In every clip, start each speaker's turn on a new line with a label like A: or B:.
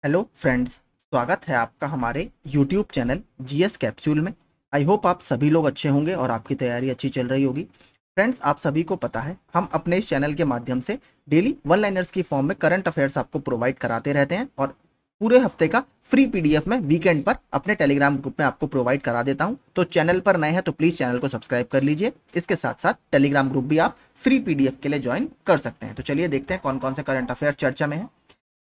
A: Hello friends, स्वागत है आपका हमारे यूट्यूब चैनल जीएस कैप्सूल में। आई होप आप सभी लोग अच्छे होंगे और आपकी तैयारी अच्छी चल रही होगी। फ्रेंड्स, आप सभी को पता है हम अपने इस चैनल के माध्यम से डेली वन लाइनर्स की फॉर्म में करंट अफेयर्स आपको प्रोवाइड कराते रहते हैं और पूरे हफ्ते का फ्री पीडीएफ में वीकेंड पर अपने टेलीग्राम ग्रुप में आपको प्रोवाइड करा देता हूं। तो चैनल पर नए हैं तो प्लीज़ चैनल को सब्सक्राइब कर लीजिए। इसके साथ साथ टेलीग्राम ग्रुप भी आप फ्री पीडीएफ के लिए ज्वाइन कर सकते हैं। तो चलिए देखते हैं कौन कौन से करंट अफेयर चर्चा में है।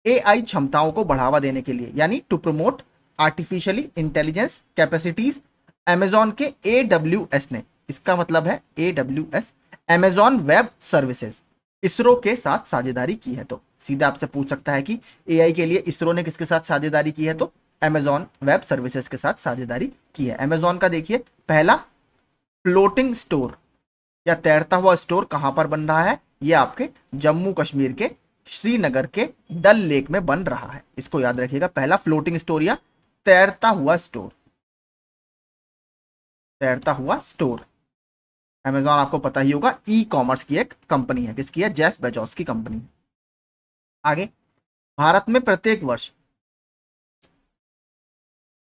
A: एआई क्षमताओं को बढ़ावा देने के लिए यानी to promote artificially intelligence capacities, Amazon के एडब्ल्यूएस ने, इसका मतलब है AWS Amazon web services, ISRO के साथ साझेदारी की है। तो सीधा आपसे पूछ सकता है कि एआई के लिए इसरो ने किसके साथ साझेदारी की है, तो अमेजॉन वेब सर्विसेज के साथ साझेदारी की है। अमेजॉन का देखिए पहला फ्लोटिंग स्टोर या तैरता हुआ स्टोर कहां पर बन रहा है, ये आपके जम्मू कश्मीर के श्रीनगर के डल लेक में बन रहा है। इसको याद रखिएगा, पहला फ्लोटिंग स्टोर या तैरता हुआ स्टोर, तैरता हुआ स्टोर। अमेजॉन आपको पता ही होगा ई कॉमर्स की एक कंपनी है। किसकी है? जेफ बेजोस की कंपनी है। आगे, भारत में प्रत्येक वर्ष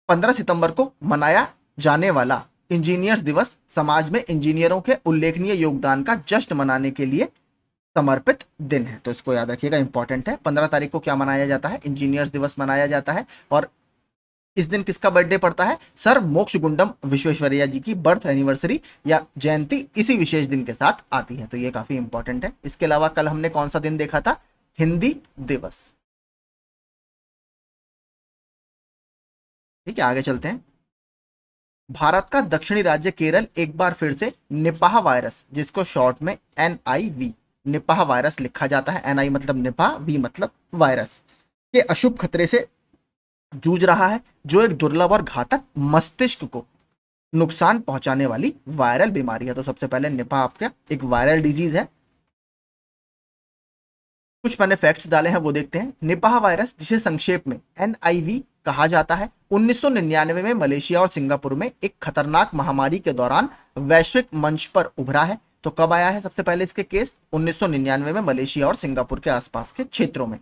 A: 15 सितंबर को मनाया जाने वाला इंजीनियर्स दिवस समाज में इंजीनियरों के उल्लेखनीय योगदान का जश्न मनाने के लिए समर्पित दिन है। तो इसको याद रखिएगा, इंपॉर्टेंट है। 15 तारीख को क्या मनाया जाता है? इंजीनियर्स दिवस मनाया जाता है। और इस दिन किसका बर्थडे पड़ता है? सर मोक्षगुंडम विश्वेश्वरैया जी की बर्थ एनिवर्सरी या जयंती इसी विशेष दिन के साथ आती है। तो ये काफी इंपॉर्टेंट है। इसके अलावा कल हमने कौन सा दिन देखा था? हिंदी दिवस। ठीक है, आगे चलते हैं। भारत का दक्षिणी राज्य केरल एक बार फिर से निपाह वायरस, जिसको शॉर्ट में एनआईवी, निपाह वायरस लिखा जाता है। एनआई मतलब निपाह, वी मतलब वायरस, के अशुभ खतरे से जूझ रहा है, जो एक दुर्लभ और घातक मस्तिष्क को नुकसान पहुंचाने वाली वायरल बीमारी है। तो सबसे पहले निपाह आपका एक वायरल डिजीज है। कुछ मैंने फैक्ट्स डाले हैं, वो देखते हैं। निपाह वायरस, जिसे संक्षेप में एनआईवी कहा जाता है, 1999 में मलेशिया और सिंगापुर में एक खतरनाक महामारी के दौरान वैश्विक मंच पर उभरा है। तो कब आया है सबसे पहले इसके केस? 1999 में मलेशिया और सिंगापुर के आसपास के क्षेत्रों में।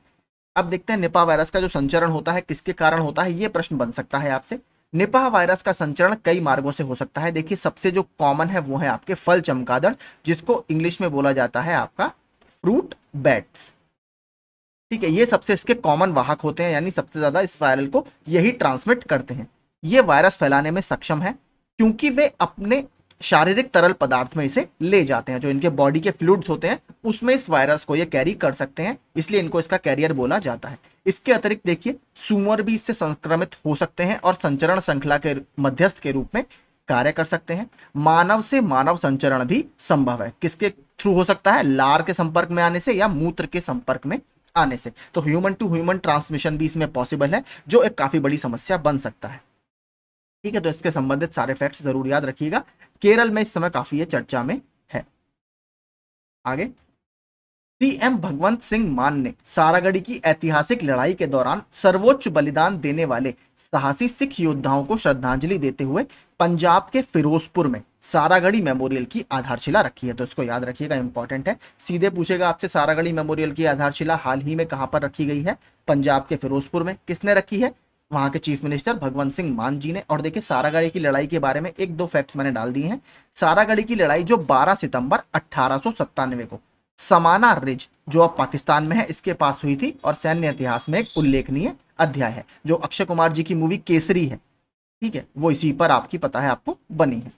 A: अब देखते हैं निपाह वायरस का जो संचरण होता है किसके कारण होता है, ये प्रश्न बन सकता है आपसे। निपाह वायरस का संचरण कई मार्गों से हो सकता है। देखिए, सबसे जो कॉमन है वो है आपके फल चमगादड़, जिसको इंग्लिश में बोला जाता है आपका फ्रूट बैट्स। ठीक है, ये सबसे इसके कॉमन वाहक होते हैं, यानी सबसे ज्यादा इस वायरल को यही ट्रांसमिट करते हैं। ये वायरस फैलाने में सक्षम है क्योंकि वे अपने शारीरिक तरल पदार्थ में इसे ले जाते हैं। जो इनके बॉडी के फ्लूइड्स होते हैं उसमें इस वायरस को ये कैरी कर सकते हैं, इसलिए इनको इसका कैरियर बोला जाता है। इसके अतिरिक्त देखिए, सूअर भी इससे संक्रमित हो सकते हैं और संचरण श्रृंखला के मध्यस्थ के रूप में कार्य कर सकते हैं। मानव से मानव संचरण भी संभव है। किसके थ्रू हो सकता है? लार के संपर्क में आने से या मूत्र के संपर्क में आने से। तो ह्यूमन टू ह्यूमन ट्रांसमिशन भी इसमें पॉसिबल है, जो एक काफी बड़ी समस्या बन सकता है। ठीक है, तो इसके संबंधित सारे फैक्ट्स जरूर याद रखिएगा। केरल में इस समय काफी ये चर्चा में है। आगे, सीएम भगवंत सिंह मान ने सारागढ़ी की ऐतिहासिक लड़ाई के दौरान सर्वोच्च बलिदान देने वाले साहसी सिख योद्धाओं को श्रद्धांजलि देते हुए पंजाब के फिरोजपुर में सारागढ़ी मेमोरियल की आधारशिला रखी है। तो इसको याद रखिएगा, इंपॉर्टेंट है। सीधे पूछेगा आपसे, सारागढ़ी मेमोरियल की आधारशिला हाल ही में कहां पर रखी गई है? पंजाब के फिरोजपुर में। किसने रखी है? वहां के चीफ मिनिस्टर भगवंत सिंह मान जी ने। और देखिए, सारागढ़ी की लड़ाई के बारे में एक दो फैक्ट्स मैंने डाल दिए हैं। सारागढ़ी की लड़ाई जो 12 सितंबर 1897 को समाना रिज, जो अब पाकिस्तान में है, इसके पास हुई थी और सैन्य इतिहास में एक उल्लेखनीय अध्याय है। जो अक्षय कुमार जी की मूवी केसरी है, ठीक है, वो इसी पर आपकी पता है आपको बनी है।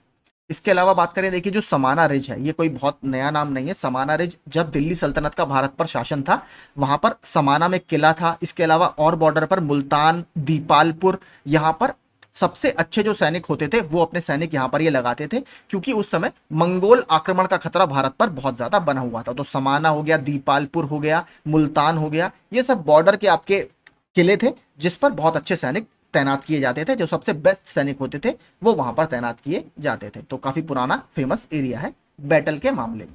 A: इसके अलावा बात करें, देखिए जो समाना रिज है, ये कोई बहुत नया नाम नहीं है। समाना रिज, जब दिल्ली सल्तनत का भारत पर शासन था, वहां पर समाना में किला था। इसके अलावा और बॉर्डर पर मुल्तान, दीपालपुर, यहाँ पर सबसे अच्छे जो सैनिक होते थे वो अपने सैनिक यहाँ पर ये लगाते थे, क्योंकि उस समय मंगोल आक्रमण का खतरा भारत पर बहुत ज्यादा बना हुआ था। तो समाना हो गया, दीपालपुर हो गया, मुल्तान हो गया, ये सब बॉर्डर के आपके किले थे जिस पर बहुत अच्छे सैनिक तैनात किए जाते थे। जो सबसे बेस्ट सैनिक होते थे वो वहां पर तैनात किए जाते थे। तो काफी पुराना फेमस एरिया है बैटल के मामले में।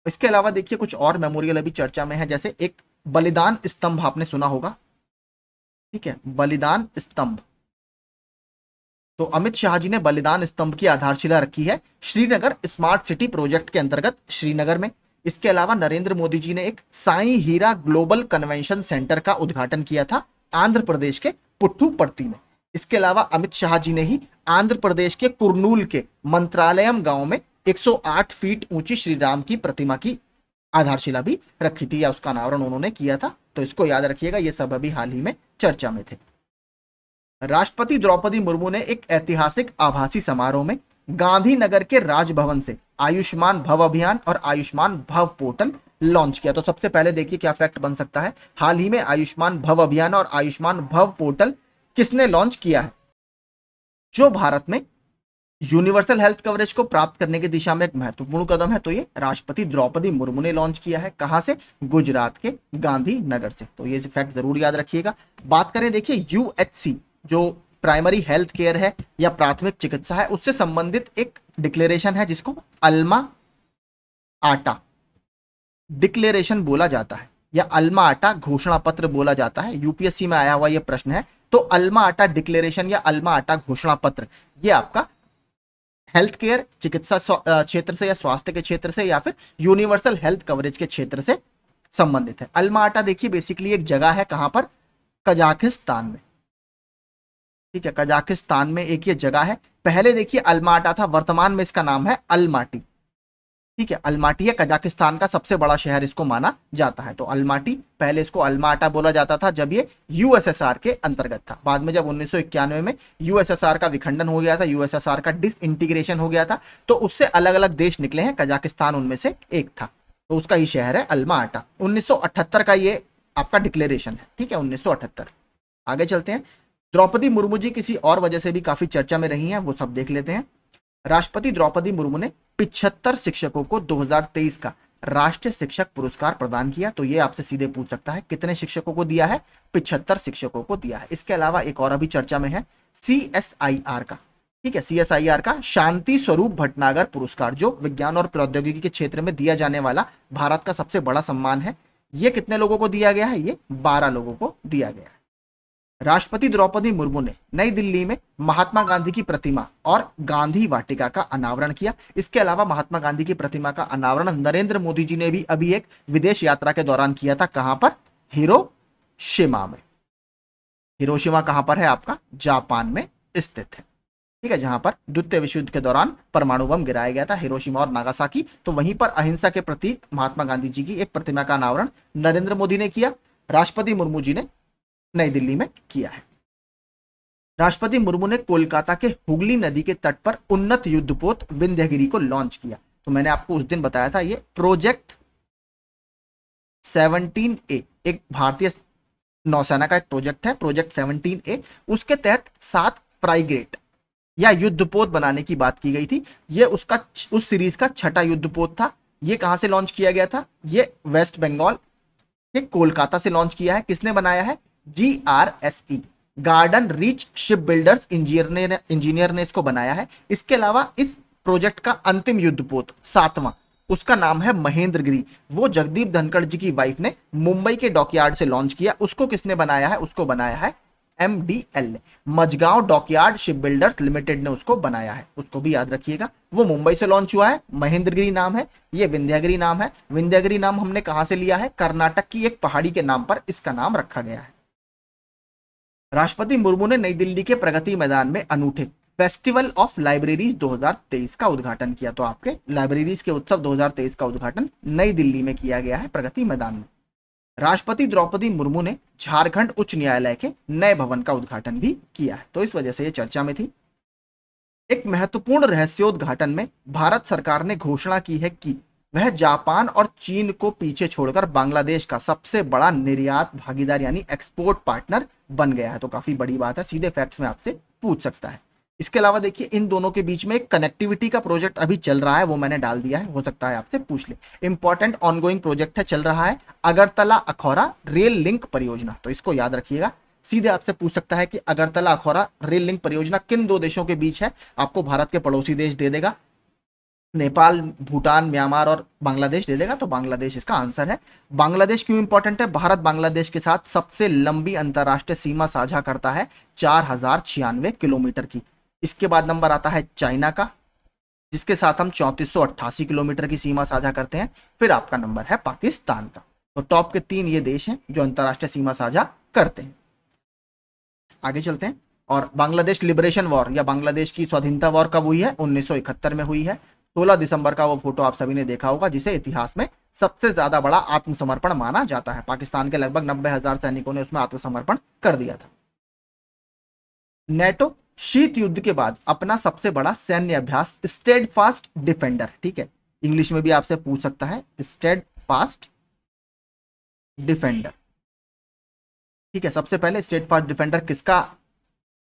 A: इसके अलावा देखिए, कुछ और मेमोरियल अभी चर्चा में है, जैसे एक बलिदान स्तंभ आपने सुना होगा। ठीक है, बलिदान स्तंभ, तो अमित शाह जी ने बलिदान स्तंभ की आधारशिला रखी है श्रीनगर स्मार्ट सिटी प्रोजेक्ट के अंतर्गत श्रीनगर में। इसके अलावा नरेंद्र मोदी जी ने एक साईं हीरा ग्लोबल कन्वेंशन सेंटर का उद्घाटन किया था आंध्र प्रदेश के पुट्टुपर्ती में। इसके अलावा अमित शाह जी ने ही आंध्र प्रदेश के कुर्नूल के मंत्रालयम गांव में 108 फीट ऊंची श्री राम की प्रतिमा की आधारशिला भी रखी थी, या उसका अनावरण उन्होंने किया था। तो इसको याद रखिएगा, ये सब अभी हाल ही में चर्चा में थे। राष्ट्रपति द्रौपदी मुर्मू ने एक ऐतिहासिक आभासी समारोह में गांधीनगर के राजभवन से आयुष्मान भव अभियान और आयुष्मान भव पोर्टल लॉन्च किया। तो सबसे पहले देखिए क्या फैक्ट बन सकता है, हाल ही में आयुष्मान भव अभियान और आयुष्मान भव पोर्टल किसने लॉन्च किया है? जो भारत में यूनिवर्सल हेल्थ कवरेज को प्राप्त करने की दिशा में एक महत्वपूर्ण कदम है, तो ये राष्ट्रपति द्रौपदी मुर्मू ने लॉन्च किया है। कहां से? गुजरात के गांधीनगर से। तो ये फैक्ट जरूर याद रखिएगा। बात करें देखिए यूएचसी, जो प्राइमरी हेल्थ केयर है या प्राथमिक चिकित्सा है, उससे संबंधित एक डिक्लेरेशन है जिसको अल्मा आटा डिक्लेरेशन बोला जाता है, या अल्मा आटा घोषणा पत्र बोला जाता है। यूपीएससी में आया हुआ यह प्रश्न है। तो अल्मा आटा डिक्लेरेशन या अल्मा आटा घोषणा पत्र, ये आपका हेल्थ केयर चिकित्सा क्षेत्र से या स्वास्थ्य के क्षेत्र से या फिर यूनिवर्सल हेल्थ कवरेज के क्षेत्र से संबंधित है। अल्मा आटा देखिए बेसिकली एक जगह है, कहां पर? कजाकिस्तान में। ठीक है, कजाकिस्तान में एक ये जगह है। पहले देखिए अल्माटा था, वर्तमान में इसका नाम है अलमाटी। ठीक है, अलमाटी है, कजाकिस्तान का सबसे बड़ा शहर इसको माना जाता है। तो अलमाटी, पहले इसको अल्माटा बोला जाता था जब ये यूएसएसआर के अंतर्गत था। बाद में जब 1991 में यूएसएसआर का विखंडन हो गया था, यूएसएसआर का डिसइंटीग्रेशन हो गया था, तो उससे अलग अलग देश निकले हैं, कजाकिस्तान उनमें से एक था। तो उसका ही शहर है अल्माटा। 1978 का ये आपका डिक्लेरेशन है। ठीक है, 1978। आगे चलते हैं। द्रौपदी मुर्मू जी किसी और वजह से भी काफी चर्चा में रही हैं, वो सब देख लेते हैं। राष्ट्रपति द्रौपदी मुर्मू ने 75 शिक्षकों को 2023 का राष्ट्रीय शिक्षक पुरस्कार प्रदान किया। तो ये आपसे सीधे पूछ सकता है कितने शिक्षकों को दिया है? 75 शिक्षकों को दिया है। इसके अलावा एक और अभी चर्चा में है सीएसआईआर का। ठीक है, सीएसआईआर का शांति स्वरूप भटनागर पुरस्कार, जो विज्ञान और प्रौद्योगिकी के क्षेत्र में दिया जाने वाला भारत का सबसे बड़ा सम्मान है। ये कितने लोगों को दिया गया है? ये 12 लोगों को दिया गया है। राष्ट्रपति द्रौपदी मुर्मू ने नई दिल्ली में महात्मा गांधी की प्रतिमा और गांधी वाटिका का अनावरण किया। इसके अलावा महात्मा गांधी की प्रतिमा का अनावरण नरेंद्र मोदी जी ने भी अभी एक विदेश यात्रा के दौरान किया था। कहां पर? हिरोशिमा में। हिरोशिमा कहां पर है? आपका जापान में स्थित है। ठीक है, जहां पर द्वितीय विश्व युद्ध के दौरान परमाणु बम गिराया गया था, हिरोशिमा और नागासाकी। तो वहीं पर अहिंसा के प्रतीक महात्मा गांधी जी की एक प्रतिमा का अनावरण नरेंद्र मोदी ने किया, राष्ट्रपति मुर्मू जी ने नई दिल्ली में किया है। राष्ट्रपति मुर्मू ने कोलकाता के हुगली नदी के तट पर उन्नत युद्धपोत विंध्यगिरी को लॉन्च किया। तो मैंने आपको उस दिन बताया था, ये प्रोजेक्ट 17A एक भारतीय नौसेना का एक प्रोजेक्ट है, प्रोजेक्ट 17A। उसके तहत 7 फ्राइगेट या युद्धपोत बनाने की बात की गई थी। ये उस सीरीज का 6ठा युद्धपोत था। ये कहां से लॉन्च किया गया था? ये वेस्ट बंगाल के कोलकाता से लॉन्च किया है। किसने बनाया है? GRSE garden reach ship builders engineer ने इसको बनाया है। इसके अलावा इस प्रोजेक्ट का अंतिम युद्धपोत 7वां, उसका नाम है महेंद्रगिरी। वो जगदीप धनखड़ जी की वाइफ ने मुंबई के डॉकयार्ड से लॉन्च किया। उसको किसने बनाया है? उसको बनाया है MDL ने, Mazagon dockyard ship builders limited ने उसको बनाया है। उसको भी याद रखिएगा। वो मुंबई से लॉन्च हुआ है, महेंद्रगिरी नाम है, ये विंध्यगिरी नाम है। विंध्यगिरी नाम हमने कहां से लिया है? कर्नाटक की एक पहाड़ी के नाम पर इसका नाम रखा गया है। राष्ट्रपति मुर्मू ने नई दिल्ली के प्रगति मैदान में अनूठे फेस्टिवल ऑफ लाइब्रेरीज 2023 का उद्घाटन किया। तो आपके लाइब्रेरीज के उत्सव 2023 का उद्घाटन नई दिल्ली में किया गया है, प्रगति मैदान में। राष्ट्रपति द्रौपदी मुर्मू ने झारखंड उच्च न्यायालय के नए भवन का उद्घाटन भी किया है। तो इस वजह से यह चर्चा में थी। एक महत्वपूर्ण रहस्योद्घाटन में भारत सरकार ने घोषणा की है कि वह जापान और चीन को पीछे छोड़कर बांग्लादेश का सबसे बड़ा निर्यात भागीदार यानी एक्सपोर्ट पार्टनर बन गया है। तो काफी बड़ी बात है, सीधे फैक्ट्स में आपसे पूछ सकता है। इसके अलावा देखिए इन दोनों के बीच में एक कनेक्टिविटी का प्रोजेक्ट अभी चल रहा है, वो मैंने डाल दिया है, हो सकता है आपसे पूछ ले। इंपॉर्टेंट ऑनगोइंग प्रोजेक्ट है, चल रहा है, अगरतला अखौरा रेल लिंक परियोजना। तो इसको याद रखिएगा। सीधे आपसे पूछ सकता है कि अगरतला अखौरा रेल लिंक परियोजना किन 2 देशों के बीच है? आपको भारत के पड़ोसी देश दे देगा, नेपाल, भूटान, म्यांमार और बांग्लादेश दे देगा। तो बांग्लादेश इसका आंसर है। बांग्लादेश क्यों इंपॉर्टेंट है? भारत बांग्लादेश के साथ सबसे लंबी अंतरराष्ट्रीय सीमा साझा करता है, 4096 किलोमीटर की। इसके बाद नंबर आता है चाइना का, जिसके साथ हम 3488 किलोमीटर की सीमा साझा करते हैं। फिर आपका नंबर है पाकिस्तान का। तो टॉप के 3 ये देश हैं जो अंतरराष्ट्रीय सीमा साझा करते हैं। आगे चलते हैं। और बांग्लादेश लिबरेशन वॉर या बांग्लादेश की स्वाधीनता वॉर कब हुई है? 1971 में हुई है। 16 दिसंबर का वो फोटो आप सभी ने देखा होगा, जिसे इतिहास में सबसे ज्यादा बड़ा आत्मसमर्पण माना जाता है। पाकिस्तान के लगभग 90,000 सैनिकों ने उसमें आत्मसमर्पण कर दिया था। नेटो शीत युद्ध के बाद अपना सबसे बड़ा सैन्य अभ्यास स्टेडफास्ट डिफेंडर, ठीक है, इंग्लिश में भी आपसे पूछ सकता है, स्टेडफास्ट डिफेंडर, ठीक है। सबसे पहले स्टेडफास्ट डिफेंडर किसका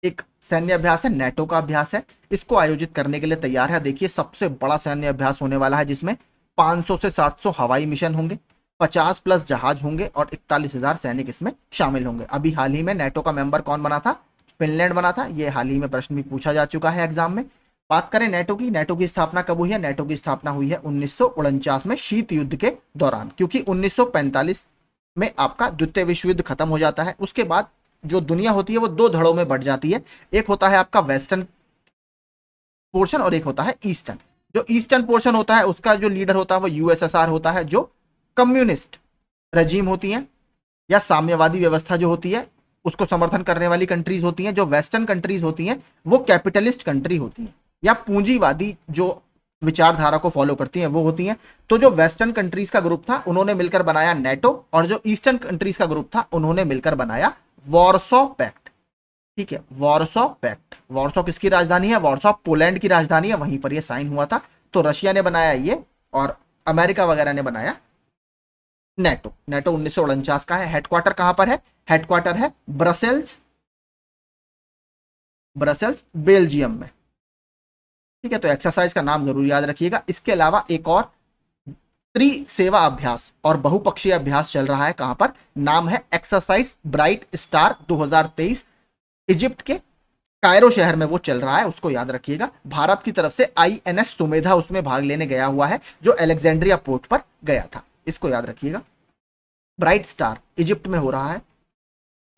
A: एक सैन्य अभ्यास है? नेटो का अभ्यास है। इसको आयोजित करने के लिए तैयार है। देखिए सबसे बड़ा सैन्य अभ्यास होने वाला है, जिसमें 500 से 700 हवाई मिशन होंगे, 50 प्लस जहाज होंगे और 41,000 सैनिक इसमें शामिल होंगे। अभी हाल ही में नेटो का मेंबर कौन बना था? फिनलैंड बना था। ये हाल ही में प्रश्न भी पूछा जा चुका है एग्जाम में। बात करें नेटो की, नेटो की स्थापना कब हुई है? नेटो की स्थापना हुई है 1949 में शीत युद्ध के दौरान, क्योंकि 1945 में आपका द्वितीय विश्व युद्ध खत्म हो जाता है। उसके बाद जो दुनिया होती है वो दो धड़ों में बढ़ जाती है। एक होता है आपका वेस्टर्न पोर्शन और एक होता है ईस्टर्न। जो ईस्टर्न पोर्शन होता है उसका जो लीडर होता है वो यूएसएसआर होता है, जो कम्युनिस्ट रजीम होती है या साम्यवादी व्यवस्था जो होती है उसको समर्थन करने वाली कंट्रीज होती हैं। जो वेस्टर्न कंट्रीज होती हैं वो कैपिटलिस्ट कंट्री होती हैं या पूंजीवादी जो विचारधारा को फॉलो करती हैं वो होती हैं। तो जो वेस्टर्न कंट्रीज का ग्रुप था उन्होंने मिलकर बनाया नेटो, और जो ईस्टर्न कंट्रीज का ग्रुप था उन्होंने मिलकर बनाया वॉर्सो पैक्ट, ठीक है, वॉर्सो पैक्ट। वॉर्सो किसकी राजधानी है? वॉर्सो पोलैंड की राजधानी है, वहीं पर यह साइन हुआ था। तो रशिया ने बनाया ये और अमेरिका वगैरह ने बनाया नेटो। नेटो 1949 का है। हेडक्वार्टर कहां पर है? हेडक्वार्टर है ब्रसेल्स, ब्रसेल्स बेल्जियम में, ठीक है। तो एक्सरसाइज का नाम जरूर याद रखिएगा। इसके अलावा एक और त्रिसेवा अभ्यास और बहुपक्षीय अभ्यास चल रहा है। कहां पर? नाम है एक्सरसाइज ब्राइट स्टार 2023। इजिप्ट के कायरो शहर में वो चल रहा है, उसको याद रखिएगा। भारत की तरफ से आईएनएस सुमेधा उसमें भाग लेने गया हुआ है, जो अलेक्जेंड्रिया पोर्ट पर गया था, इसको याद रखिएगा। ब्राइट स्टार इजिप्ट में हो रहा है।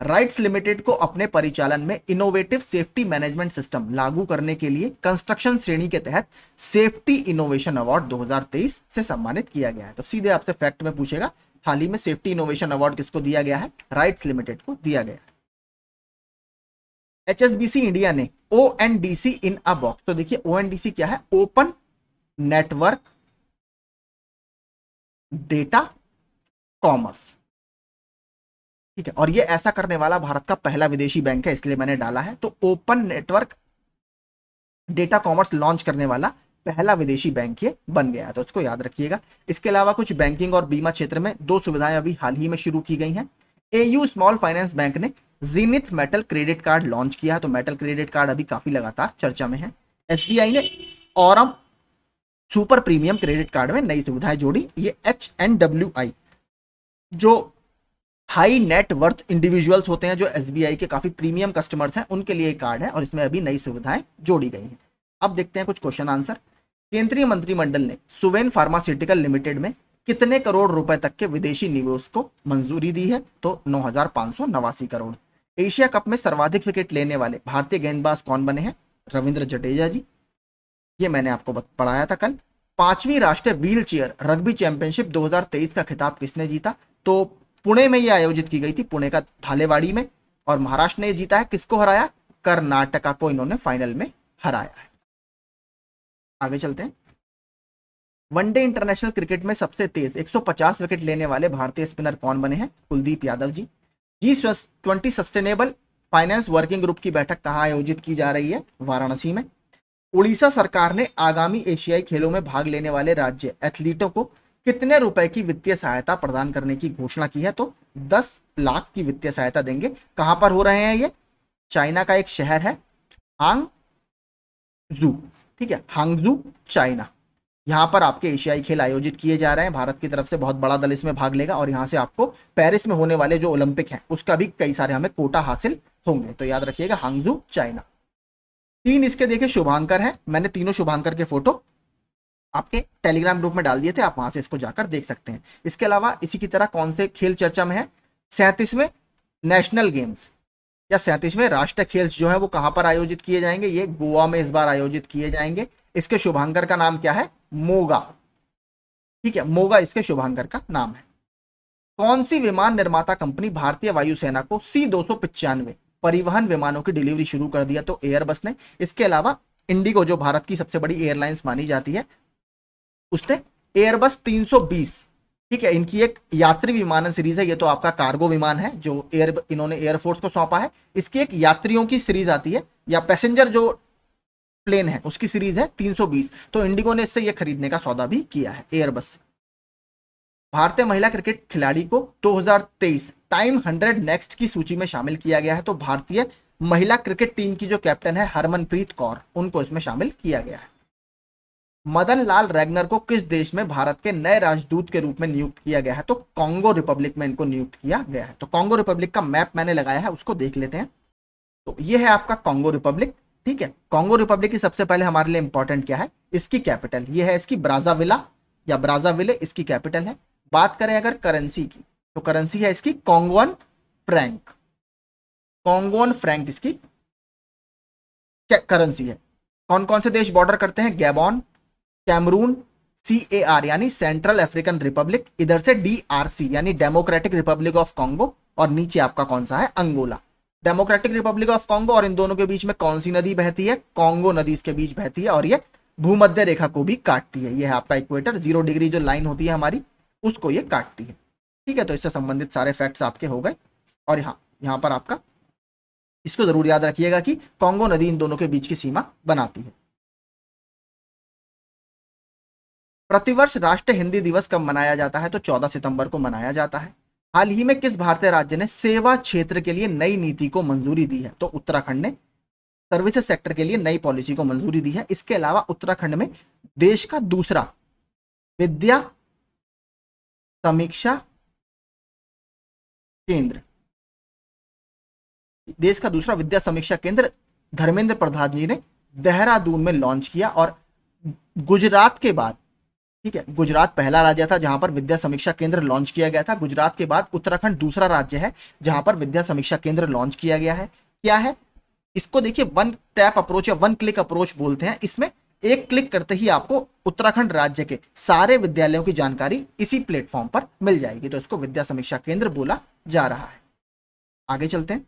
A: राइट्स लिमिटेड को अपने परिचालन में इनोवेटिव सेफ्टी मैनेजमेंट सिस्टम लागू करने के लिए कंस्ट्रक्शन श्रेणी के तहत सेफ्टी इनोवेशन अवार्ड 2023 से सम्मानित किया गया है। तो सीधे आपसे फैक्ट में पूछेगा, हाल ही में सेफ्टी इनोवेशन अवार्ड किसको दिया गया है? राइट्स लिमिटेड को दिया गया है। एचएसबीसी इंडिया ने ओएनडीसी इन अ बॉक्स, तो देखिए ओएनडीसी क्या है? ओपन नेटवर्क डेटा कॉमर्स, ठीक है। और ये ऐसा करने वाला भारत का पहला विदेशी बैंक है, इसलिए मैंने डाला है। तो open network data commerce launch करने वाला पहला विदेशी बैंक ये बन गया है, तो इसको याद रखिएगा। इसके अलावा कुछ बैंकिंग और बीमा क्षेत्र में दो सुविधाएं अभी हाल ही में शुरू की गई हैं। एयू स्मॉल फाइनेंस बैंक ने जीनिथ मेटल क्रेडिट कार्ड लॉन्च किया है, तो मेटल क्रेडिट कार्ड अभी काफी लगातार चर्चा में है। एसबीआई ने Aurum super premium credit card में नई सुविधाएं जोड़ी। ये HNWI जो हाई नेट वर्थ इंडिविजुअल्स होते हैं, जो एसबीआई के काफी प्रीमियम कस्टमर्स हैं, उनके लिए कार्ड है और इसमें अभी नई सुविधाएं जोड़ी गई हैं। अब देखते हैं कुछ क्वेश्चन आंसर। केंद्रीय मंत्रिमंडल ने सुवेन फार्मास्यूटिकल लिमिटेड में कितने करोड़ रुपए तक के विदेशी निवेश को मंजूरी दी है? तो 9,589 करोड़। एशिया कप में सर्वाधिक विकेट लेने वाले भारतीय गेंदबाज कौन बने हैं? रविंद्र जडेजा जी, ये मैंने आपको पढ़ाया था कल। 5वीं राष्ट्रीय व्हील चेयर रग्बी चैंपियनशिप 2023 का खिताब किसने जीता? तो पुणे में ये आयोजित की गई थी, पुणे का थालेवाड़ी में, और महाराष्ट्र ने जीता है। किसको हराया? कर्नाटका को इन्होंने फाइनल में हराया है। आगे चलते हैं। वनडे इंटरनेशनल क्रिकेट में सबसे तेज 150 विकेट लेने वाले भारतीय स्पिनर कौन बने हैं? Kuldeep Yadav ji. G20 sustainable finance working group की बैठक कहां आयोजित की जा रही है? वाराणसी में। उड़ीसा सरकार ने आगामी एशियाई खेलों में भाग लेने वाले राज्य एथलीटों को कितने रुपए की वित्तीय सहायता प्रदान करने की घोषणा की है? तो 10 लाख की वित्तीय सहायता देंगे। कहां पर हो रहे हैं ये? चाइना का एक शहर है हांगजू, ठीक है, हांगजू चाइना। यहां पर आपके एशियाई खेल आयोजित किए जा रहे हैं। भारत की तरफ से बहुत बड़ा दल इसमें भाग लेगा और यहां से आपको पेरिस में होने वाले जो ओलंपिक हैं उसका भी कई सारे हमें कोटा हासिल होंगे। तो याद रखिएगा हांगजू चाइना। 3 इसके देखिए शुभांकर हैं, मैंने तीनों शुभांकर के फोटो आपके टेलीग्राम ग्रुप में डाल दिए थे, आप वहां से इसको जाकर देख सकते हैं। इसके अलावा इसी की तरह कौन से खेल चर्चा में है? 37वें नेशनल गेम्स या 37वें राष्ट्रीय खेल जो है वो कहां पर आयोजित किए जाएंगे? ये गोवा में इस बार आयोजित किए जाएंगे। इसके शुभांकर का नाम क्या है? मोगा, ठीक है, मोगा इसके शुभांकर का नाम है। कौन सी विमान निर्माता कंपनी भारतीय वायुसेना को C-295 परिवहन विमानों की डिलीवरी शुरू कर दिया तो एयरबस ने। इसके अलावा इंडिगो जो भारत की सबसे बड़ी एयरलाइंस मानी जाती है, उसने एयरबस 320, ठीक है, इनकी एक यात्री विमानन सीरीज है। ये तो आपका कार्गो विमान है जो इन्होंने एयरफोर्स को सौंपा है। इसकी एक यात्रियों की सीरीज आती है या पैसेंजर जो प्लेन है उसकी सीरीज है 320। तो इंडिगो ने इससे ये खरीदने का सौदा भी किया है एयरबस से। भारतीय महिला क्रिकेट खिलाड़ी को 2023 टाइम 100 नेक्स्ट की सूची में शामिल किया गया है। तो भारतीय महिला क्रिकेट टीम की जो कैप्टन है हरमनप्रीत कौर, उनको इसमें शामिल किया गया है। मदन लाल रैगनर को किस देश में भारत के नए राजदूत के रूप में नियुक्त किया गया है? तो कांगो रिपब्लिक में इनको नियुक्त किया गया है। तो कांगो रिपब्लिक का मैप मैंने लगाया है, उसको देख लेते हैं। तो ये है आपका कांगो रिपब्लिक, ठीक है। कांगो रिपब्लिक की सबसे पहले हमारे लिए इंपॉर्टेंट क्या है, इसकी कैपिटल ये है इसकी ब्राजाविला या ब्राजाविले, इसकी कैपिटल है। बात करें अगर करेंसी की, तो करेंसी है इसकी कांगोन फ्रैंक, कांगोन फ्रैंक इसकी करेंसी है। कौन कौन से देश बॉर्डर करते हैं? गैबॉन, कैमरून, CAR यानी सेंट्रल अफ्रीकन रिपब्लिक, इधर से DRC यानी डेमोक्रेटिक रिपब्लिक ऑफ कांगो, और नीचे आपका कौन सा है? Angola. Democratic republic of Congo और इन दोनों के बीच में कौन सी नदी बहती है? कांगो नदी इसके बीच बहती है और ये भूमध्य रेखा को भी काटती है। ये है आपका इक्वेटर, 0 डिग्री जो लाइन होती है हमारी, उसको ये काटती है, ठीक है। तो इससे संबंधित सारे फैक्ट्स आपके हो गए। और यहाँ पर आपका इसको जरूर याद रखिएगा कि कांगो नदी इन दोनों के बीच की सीमा बनाती है। प्रतिवर्ष राष्ट्रीय हिंदी दिवस कब मनाया जाता है? तो 14 सितंबर को मनाया जाता है। हाल ही में किस भारतीय राज्य ने सेवा क्षेत्र के लिए नई नीति को मंजूरी दी है? तो उत्तराखंड ने सर्विसेज सेक्टर के लिए नई पॉलिसी को मंजूरी दी है। इसके अलावा उत्तराखंड में देश का दूसरा विद्या समीक्षा केंद्र, देश का दूसरा विद्या समीक्षा केंद्र धर्मेंद्र प्रधान जी ने देहरादून में लॉन्च किया। और गुजरात के बाद, ठीक है, गुजरात पहला राज्य था जहां पर विद्या समीक्षा केंद्र लॉन्च किया गया था। गुजरात के बाद उत्तराखंड दूसरा राज्य है जहां पर विद्या समीक्षा केंद्र लॉन्च किया गया है। क्या है इसको देखिए, वन टैप अप्रोच या वन क्लिक अप्रोच बोलते हैं। इसमें एक क्लिक करते ही आपको उत्तराखंड राज्य के सारे विद्यालयों की जानकारी इसी प्लेटफॉर्म पर मिल जाएगी। तो इसको विद्या समीक्षा केंद्र बोला जा रहा है। आगे चलते हैं।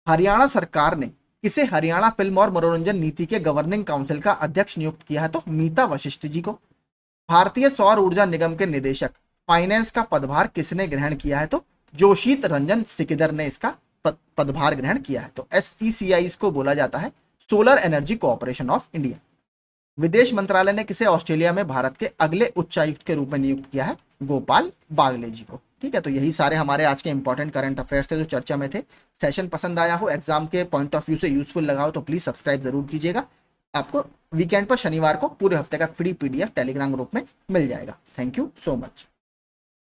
A: हरियाणा सरकार ने किसे हरियाणा फिल्म और मनोरंजन नीति के गवर्निंग काउंसिल का अध्यक्ष नियुक्त किया है? तो मीता वशिष्ठ जी को। भारतीय सौर ऊर्जा निगम के निदेशक फाइनेंस का पदभार किसने ग्रहण किया है? तो जोशीत रंजन सिकदर ने इसका पदभार ग्रहण किया है। तो SECI इसको बोला जाता है solar energy cooperation of India. विदेश मंत्रालय ने किसे ऑस्ट्रेलिया में भारत के अगले उच्चायुक्त के रूप में नियुक्त किया है? गोपाल बागले जी को, ठीक है। तो यही सारे हमारे आज के इंपॉर्टेंट करंट अफेयर्स थे जो चर्चा में थे। सेशन पसंद आया हो, एग्जाम के पॉइंट ऑफ व्यू से यूजफुल लगा हो तो प्लीज सब्सक्राइब जरूर कीजिएगा। आपको वीकेंड पर शनिवार को पूरे हफ्ते का फ्री PDF टेलीग्राम ग्रुप में मिल जाएगा। Thank you so much.